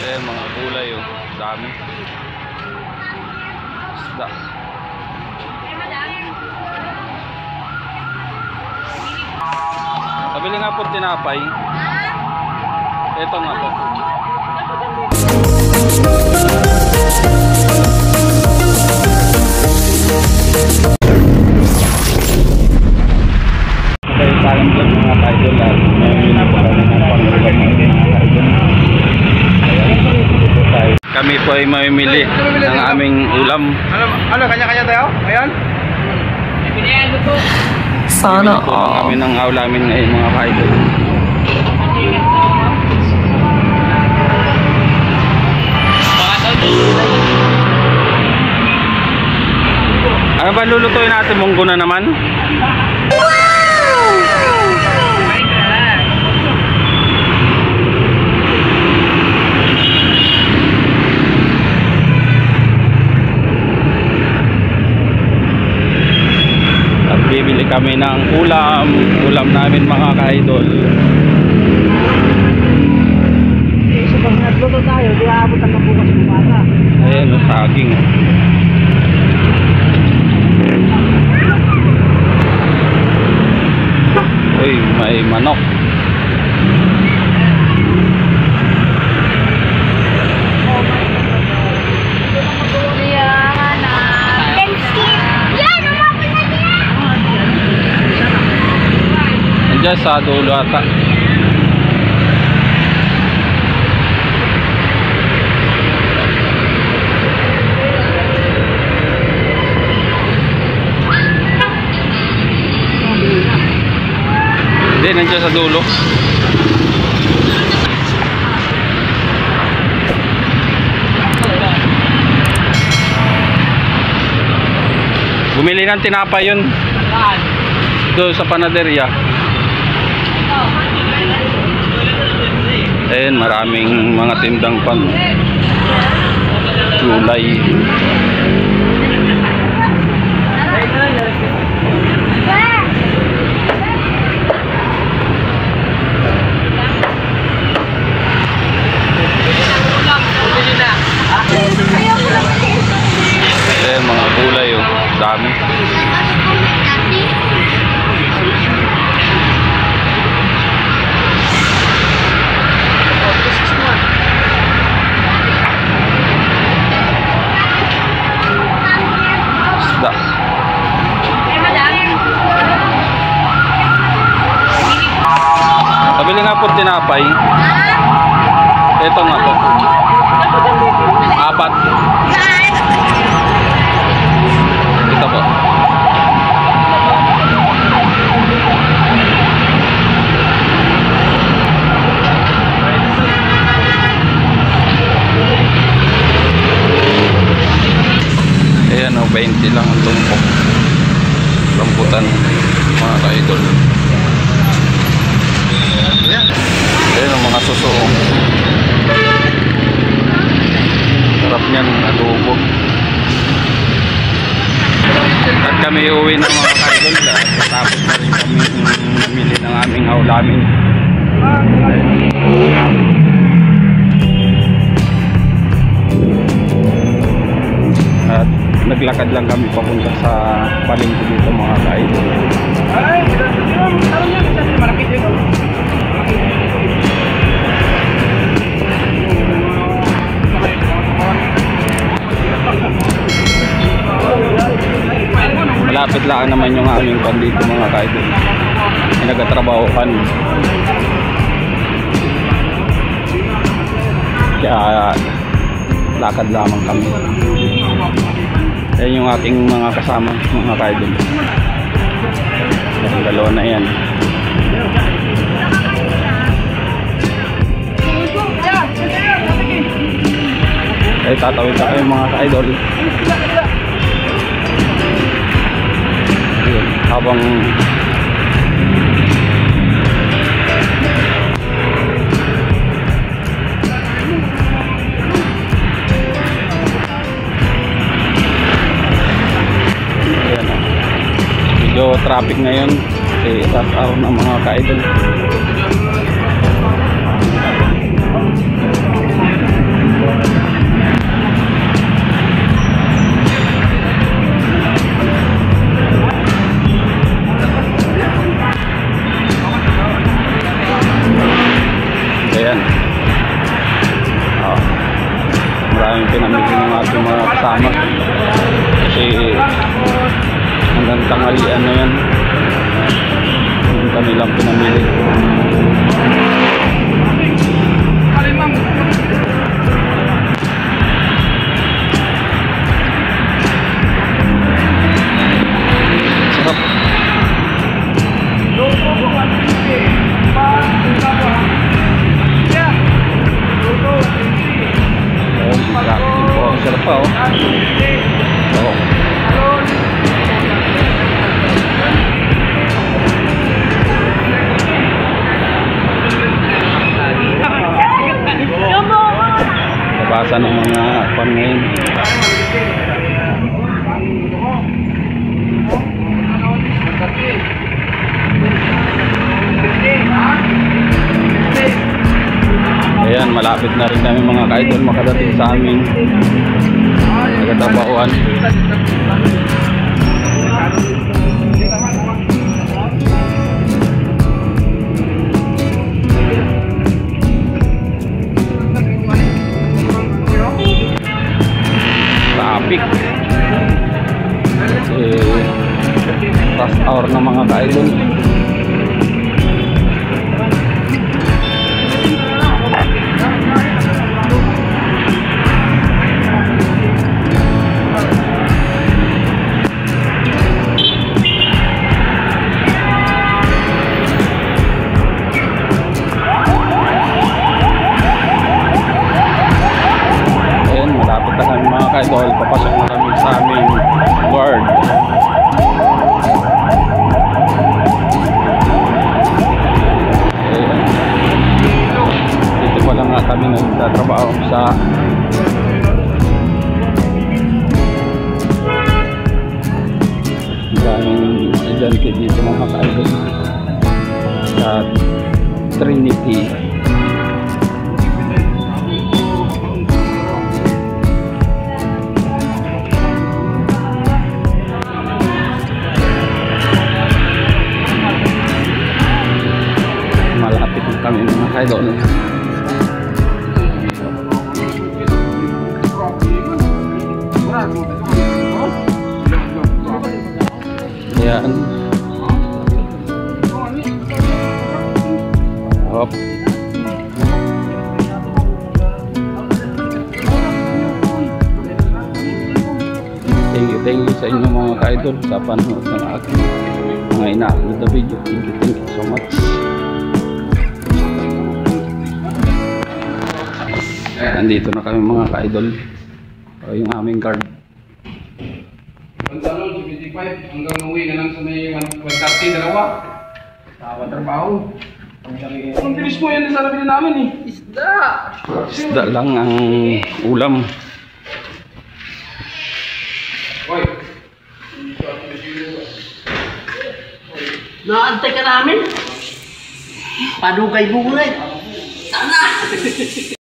Ayan, mga gulay oh. Dami. Isda. Pabili nga po tinapay. Ito nga po. Okay, parang dyan mga idol at may napakalala ng pangulam ng mga idol. Kami po ay mamimili ng aming ulam. Ano, kanya-kanya tayo? Ayan? Sana all. Kami ng ulamin ngayon mga idol. Ano ba lulutuin natin? Munggo na naman? Bibili kami ng ulam namin mga ka-idol. So pag nagluto tayo, di aabot ang bukas bumata. Ayan, saging. Uy, may manok. Nandiyan sa dulo ata. Hindi, nandiyan sa dulo. Bumili ng tinapay yun doon sa panaderya. Ayan, maraming mga tindang pang gulay. Ayan, mga gulay oh, dami. Isda. Pabili nga po tinapay. Ito nga po. 4. Ito po. Ayan o, 20 lang ang tumpok. Rambutan mga ka-idol. Ayan o, mga suso. Sarap niyan, adobo. At kami uwi ng mga ka-idol. Tapos na rin kami namili ng aming ulamin. At naglakad lang kami papunta sa palengke dito mga ka-idol. Malapit lang naman yung aming pan dito mga ka-idol. May nagtatrabahoan. Kaya lakad lamang kami. Ayan yung aking mga kasama mga ka-idol. Yung dalawa na yan. Ay tatawid na kayo mga ka-idol. Habang medyo traffic ngayon kasi rush hour ng mga ka-idol. Ayan. Maraming pinamili ng ating mga kasama. Kasi hanggang tanghalian na yan. Yung kanilang pinamili. Sarap. Sarap pa, oh. Oo. Nabasa ng mga pan ngayon. Ayan, malapit na rin kami mga ka-idol makadating sa amin Nagatabauan. Traffic rush hour ng mga ka-idol. Idol, papasok na kami sa aming guard. Dito pa lang nga kami nagtatrabaho sa daming estudyante dito mga ka-idol sa Trinity. Kami mga ka-idol. Ayan. Hop. Thank you sa inyo mga ka-idol sa panonood ng aking mga ina-upload na video. Thank you so much. Nandito na kami mga ka-idol. Yung aming guard. Pantalon, 75 hanggang uwi na lang sa may 130 dalawa. Tawa trabaho. Ang bilis mo yan sa labi namin eh. Isda! Isda lang ang ulam. Hoy! Naantay ka namin? Padugay buhay. Sana!